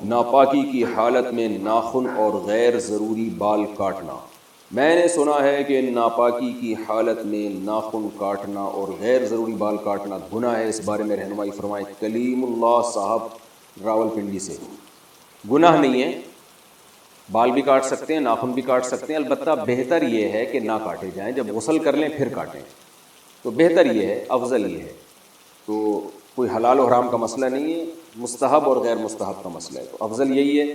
ناپاکی کی حالت میں ناخن اور غیر ضروری بال کاٹنا۔ میں نے سنا ہے کہ ناپاکی کی حالت میں ناخن کاٹنا اور غیر ضروری بال کاٹنا گناہ ہے، اس بارے میں رہنمائی فرمائیں۔ کلیم اللہ صاحب راولپنڈی سے۔ گناہ نہیں ہے، بال بھی کاٹ سکتے ہیں، ناخن بھی کاٹ سکتے ہیں، البتہ بہتر یہ ہے کہ نہ کاٹے جائیں، جب غسل کر لیں پھر کاٹیں، تو بہتر یہ ہے، افضل یہ ہے۔ تو کوئی حلال و حرام کا مسئلہ نہیں ہے، مستحب اور غیر مستحب کا مسئلہ ہے۔ تو افضل یہی ہے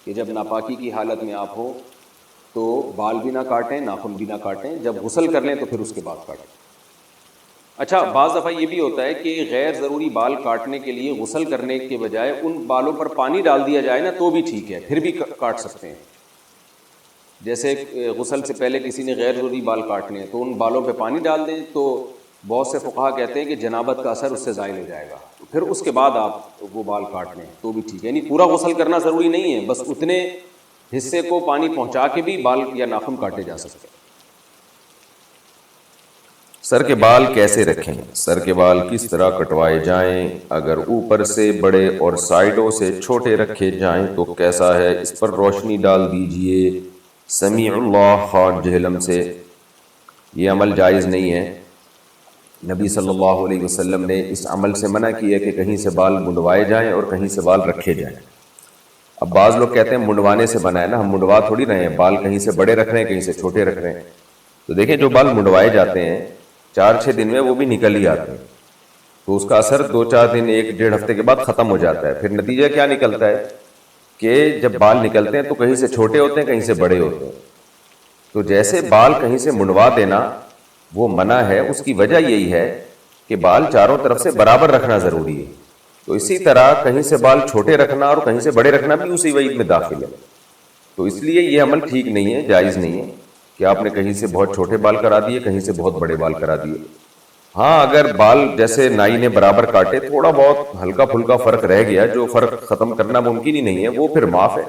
کہ جب ناپاکی کی حالت میں آپ ہوں تو بال بھی نہ کاٹیں، ناخن بھی نہ کاٹیں، جب غسل کر لیں تو پھر اس کے بعد کاٹیں۔ اچھا، بعض دفعہ یہ بھی ہوتا ہے کہ غیر ضروری بال کاٹنے کے لیے غسل کرنے کے بجائے ان بالوں پر پانی ڈال دیا جائے نا تو بھی ٹھیک ہے، پھر بھی کاٹ سکتے ہیں۔ جیسے غسل سے پہلے کسی نے غیر ضروری بال کاٹنے ہیں تو ان بالوں پہ پانی ڈال دیں، تو بہت سے فقہا کہتے ہیں کہ جنابت کا اثر اس سے زائل ہو جائے گا، پھر اس کے بعد آپ وہ بال کاٹ لیں تو بھی ٹھیک ہے۔ یعنی پورا غسل کرنا ضروری نہیں ہے، بس اتنے حصے کو پانی پہنچا کے بھی بال یا ناخن کاٹے جا سکتے ہیں۔ سر کے بال کیسے رکھیں؟ سر کے بال کس طرح کٹوائے جائیں؟ اگر اوپر سے بڑے اور سائیڈوں سے چھوٹے رکھے جائیں تو کیسا ہے؟ اس پر روشنی ڈال دیجئے۔ سمیع اللہ خان جہلم سے۔ یہ عمل جائز نہیں ہے۔ نبی صلی اللہ علیہ وسلم نے اس عمل سے منع کیا کہ کہیں سے بال منڈوائے جائیں اور کہیں سے بال رکھے جائیں۔ اب بعض لوگ کہتے ہیں منڈوانے سے منع ہے نا، ہم منڈوا تھوڑی رہے ہیں، بال کہیں سے بڑے رکھ رہے ہیں کہیں سے چھوٹے رکھ رہے ہیں۔ تو دیکھیں جو بال منڈوائے جاتے ہیں 4-6 دن میں وہ بھی نکل ہی آتے ہیں، تو اس کا اثر 2-4 دن 1-1.5 ہفتے کے بعد ختم ہو جاتا ہے۔ پھر نتیجہ کیا نکلتا ہے کہ جب بال نکلتے ہیں تو کہیں سے چھوٹے ہوتے ہیں کہیں سے بڑے ہوتے ہیں۔ تو جیسے بال کہیں سے منڈوا دینا وہ منع ہے، اس کی وجہ یہی ہے کہ بال چاروں طرف سے برابر رکھنا ضروری ہے۔ تو اسی طرح کہیں سے بال چھوٹے رکھنا اور کہیں سے بڑے رکھنا بھی اسی وعید میں داخل ہے۔ تو اس لیے یہ عمل ٹھیک نہیں ہے، جائز نہیں ہے کہ آپ نے کہیں سے بہت چھوٹے بال کرا دیے کہیں سے بہت بڑے بال کرا دیے۔ ہاں اگر بال جیسے نائی نے برابر کاٹے، تھوڑا بہت ہلکا پھلکا فرق رہ گیا جو فرق ختم کرنا ممکن ہی نہیں ہے، وہ پھر معاف ہے۔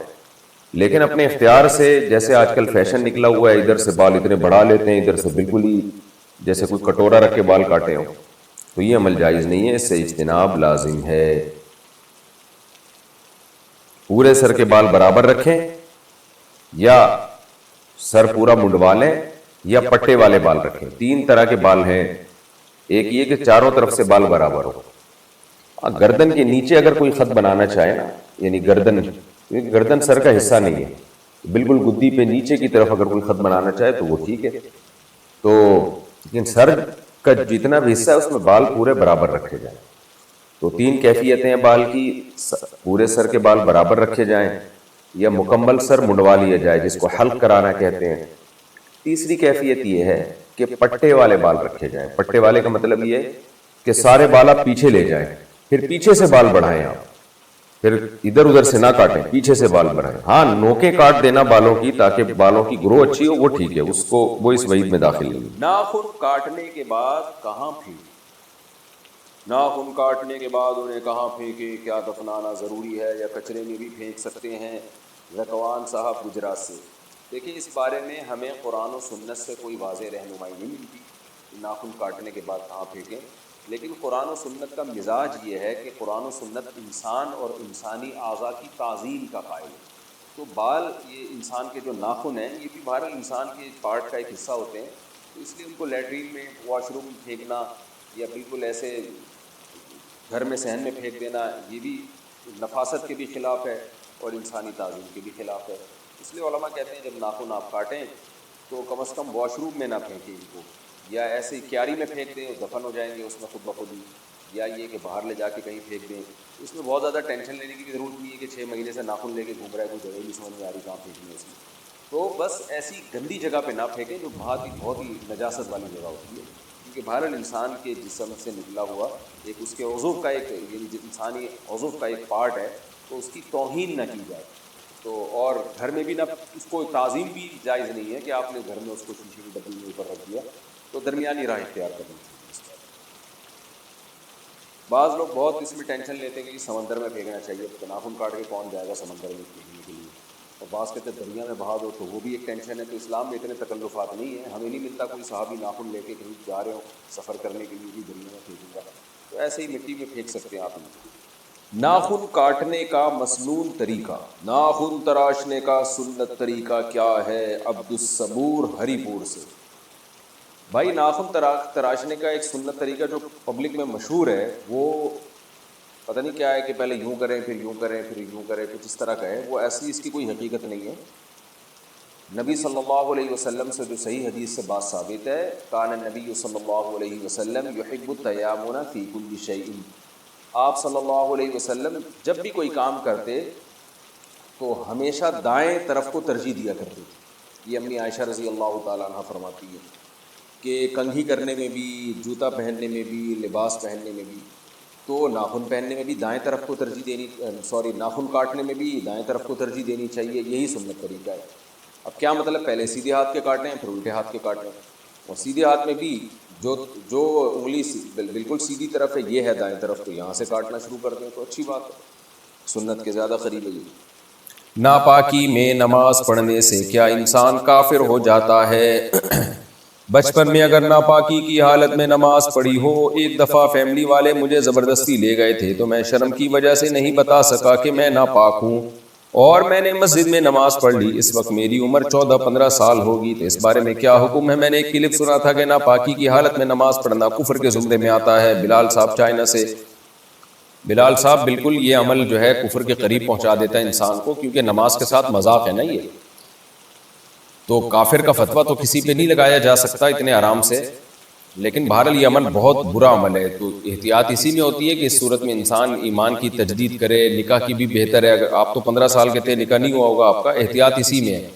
لیکن اپنے اختیار سے، جیسے آج کل فیشن نکلا ہوا ہے، ادھر سے بال اتنے بڑھا لیتے ہیں، ادھر سے بالکل ہی جیسے کوئی کٹورا رکھ کے بال کاٹے ہوں، تو یہ عمل جائز نہیں ہے، اس سے اجتناب لازم ہے۔ پورے سر کے بال برابر رکھیں یا سر پورا منڈوا لیں یا پٹے والے بال رکھیں۔ 3 طرح کے بال ہیں، ایک یہ کہ چاروں طرف سے بال برابر ہو۔ گردن کے نیچے اگر کوئی خط بنانا چاہے نا، یعنی گردن سر کا حصہ نہیں ہے، بالکل گدی پہ نیچے کی طرف اگر کوئی خط بنانا چاہے تو وہ ٹھیک ہے۔ تو لیکن سر کا جتنا بھی حصہ ہے اس میں بال پورے برابر رکھے جائیں۔ تو 3 کیفیتیں ہیں بال کی، پورے سر کے بال برابر رکھے جائیں یا مکمل سر منڈوا لیا جائے جس کو حلق کرانا کہتے ہیں۔ تیسری کیفیت یہ ہے کہ پٹے والے بال رکھے جائیں۔ پٹے والے کا مطلب یہ ہے کہ سارے بال آپ پیچھے لے جائیں، پھر پیچھے سے بال بڑھائیں، آپ پھر ادھر ادھر سے نہ کاٹیں، پیچھے سے بال بڑھائیں۔ ہاں نوکیں کاٹ دینا بالوں کی تاکہ بالوں کی گرو اچھی ہو، وہ ٹھیک ہے، اس کو وہ اس وعید میں داخل نہیں۔ ناخن کاٹنے کے بعد کہاں پھینکیں؟ ناخن کاٹنے کے بعد انہیں کہاں پھینکیں؟ کیا دفنانا ضروری ہے یا کچرے میں بھی پھینک سکتے ہیں؟ زکوان صاحب گجرات سے۔ دیکھیں اس بارے میں ہمیں قرآن و سنت سے کوئی واضح رہنمائی نہیں ملتی ناخن کاٹنے کے بعد کہاں پھینکیں، لیکن قرآن و سنت کا مزاج یہ ہے کہ قرآن و سنت انسان اور انسانی اعضاء کی تعظیم کا قائل ہے۔ تو بال، یہ انسان کے جو ناخن ہیں یہ بھی بہرحال انسان کے پارٹ کا ایک حصہ ہوتے ہیں، تو اس لیے ان کو لیٹرین میں، واش روم میں پھینکنا یا بالکل ایسے گھر میں صحن میں پھینک دینا، یہ بھی نفاست کے بھی خلاف ہے اور انسانی تعظیم کے بھی خلاف ہے۔ اس لیے علماء کہتے ہیں جب ناخن آپ کاٹیں تو کم از کم واش روم میں نہ پھینکیں ان کو، یا ایسے ہی کیاری میں پھینک دیں، دفن ہو جائیں گے اس میں خود بخود ہی، یا یہ کہ باہر لے جا کے کہیں پھینک دیں۔ اس میں بہت زیادہ ٹینشن لینے کی بھی ضرورت نہیں ہے کہ 6 مہینے سے ناخن لے کے گھوم رہا ہے، کوئی جگہ نہیں سمجھ میں آ رہی کہاں پھینکنے اس میں۔ تو بس ایسی گندی جگہ پہ نہ پھینکیں جو بہت ہی نجاست والی جگہ ہوتی ہے، کیونکہ بہرحال انسان کے جسم سے نکلا ہوا ایک اس کے عضو کا ایک، یعنی انسانی عضو کا ایک پارٹ ہے، تو اس کی توہین نہ کی جائے۔ تو اور گھر میں بھی نہ، اس کو تعظیم بھی جائز نہیں ہے کہ آپ نے گھر میں اس کو شیشے کی ڈبی میں اوپر رکھ دیا، تو درمیانی راہ اختیار کرنی چاہیے۔ بعض لوگ بہت اس میں ٹینشن لیتے ہیں کہ سمندر میں پھینکنا چاہیے، تو ناخن کاٹ کے کون جائے گا سمندر میں پھینکنے کے لیے، اور بعض کہتے ہیں دریا میں بہا دو، تو وہ بھی ایک ٹینشن ہے۔ تو اسلام میں اتنے تکلفات نہیں ہیں، ہمیں نہیں ملتا کوئی صحابی ناخن لے کے کہیں جا رہے ہوں سفر کرنے کے لیے بھی دریا میں پھینکوں گا، تو ایسے ہی مٹی میں پھینک سکتے ہیں آپ ان کو۔ ناخن کاٹنے کا مسنون طریقہ، ناخن تراشنے کا سنت طریقہ کیا ہے؟ عبدالصبور ہری پور سے۔ بھائی ناخن تراشنے کا ایک سنت طریقہ جو پبلک میں مشہور ہے، وہ پتہ نہیں کیا ہے کہ پہلے یوں کریں پھر یوں کریں پھر یوں کریں، کچھ اس طرح کا ہے، وہ ایسی اس کی کوئی حقیقت نہیں ہے۔ نبی صلی اللہ علیہ وسلم سے جو صحیح حدیث سے بات ثابت ہے، کان النبی صلی اللہ علیہ وسلم یحب التیامن فی کل شیء، آپ صلی اللہ علیہ وسلم جب بھی کوئی کام کرتے تو ہمیشہ دائیں طرف کو ترجیح دیا کرتے تھے۔ یہ امی عائشہ رضی اللہ تعالیٰ عنہ فرماتی ہے کہ کنگھی کرنے میں بھی، جوتا پہننے میں بھی، لباس پہننے میں بھی، تو ناخن پہننے میں بھی دائیں طرف کو ترجیح دینی، ناخن کاٹنے میں بھی دائیں طرف کو ترجیح دینی چاہیے، یہی سنت طریقہ ہے۔ اب کیا مطلب؟ پہلے سیدھے ہاتھ کے کاٹیں پھر الٹے ہاتھ کے کاٹیں، اور سیدھے ہاتھ میں بھی جو انگلی بالکل سیدھی طرف ہے یہ ہے دائیں طرف، تو یہاں سے کاٹنا شروع کر دیں تو اچھی بات ہے، سنت کے زیادہ قریب ہے یہ۔ ناپاکی میں نماز پڑھنے سے کیا انسان کافر ہو جاتا ہے؟ بچپن میں اگر ناپاکی کی حالت میں نماز پڑھی ہو، ایک دفعہ فیملی والے مجھے زبردستی لے گئے تھے تو میں شرم کی وجہ سے نہیں بتا سکا کہ میں ناپاک ہوں، اور میں نے مسجد میں نماز پڑھ لی۔ اس وقت میری عمر 14-15 سال ہوگی، تو اس بارے میں کیا حکم ہے؟ میں نے ایک کلپ سنا تھا کہ ناپاکی کی حالت میں نماز پڑھنا کفر کے زمرے میں آتا ہے۔ بلال صاحب چائنا سے۔ بلال صاحب بالکل یہ عمل جو ہے کفر کے قریب پہنچا دیتا ہے انسان کو، کیونکہ نماز کے ساتھ مذاق ہے نا یہ، تو کافر کا فتویٰ تو کسی پہ نہیں لگایا جا سکتا اتنے آرام سے، لیکن بہرحال یہ عمل بہت برا عمل ہے۔ تو احتیاط اسی میں ہوتی ہے کہ اس صورت میں انسان ایمان کی تجدید کرے، نکاح کی بھی بہتر ہے۔ اگر آپ تو 15 سال کے تھے، نکاح نہیں ہوا ہوگا آپ کا، احتیاط اسی میں ہے۔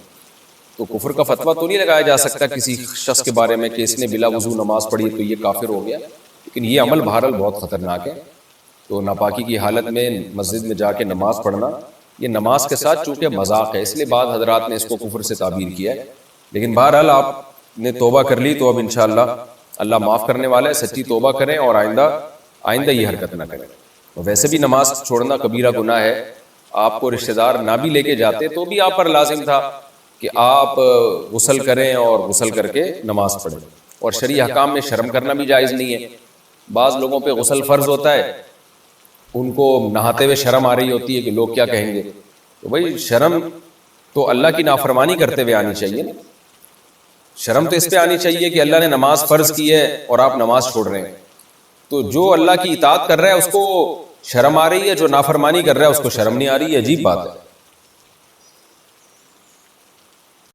تو کفر کا فتویٰ تو نہیں لگایا جا سکتا کسی شخص کے بارے میں کہ اس نے بلا وضو نماز پڑھی تو یہ کافر ہو گیا، لیکن یہ عمل بہرحال بہت خطرناک ہے۔ تو ناپاکی کی حالت میں مسجد میں جا کے نماز پڑھنا، یہ نماز کے ساتھ چونکہ مذاق ہے، اس لیے بعض حضرات نے اس کو کفر سے تعبیر کیا ہے، لیکن بہرحال آپ نے توبہ کر لی تو اب انشاءاللہ اللہ معاف کرنے والا ہے۔ سچی توبہ کریں اور آئندہ یہ حرکت نہ کریں۔ ویسے بھی نماز چھوڑنا کبیرہ گناہ ہے، آپ کو رشتہ دار نہ بھی لے کے جاتے تو بھی آپ پر لازم تھا کہ آپ غسل کریں اور غسل کر کے نماز پڑھیں، اور شرعی احکام میں شرم کرنا بھی جائز نہیں ہے۔ بعض لوگوں پہ غسل فرض ہوتا ہے، ان کو نہاتے ہوئے شرم آ رہی ہوتی ہے کہ لوگ کیا کہیں گے، تو بھائی شرم تو اللہ کی نافرمانی کرتے ہوئے آنی چاہیے نا، شرم تو اس پہ آنی چاہیے کہ اللہ نے نماز فرض کی ہے اور آپ نماز چھوڑ رہے ہیں، تو جو اللہ کی اطاعت کر رہا ہے اس کو شرم آ رہی ہے، جو نافرمانی کر رہا ہے اس کو شرم نہیں آ رہی ہے، عجیب بات ہے۔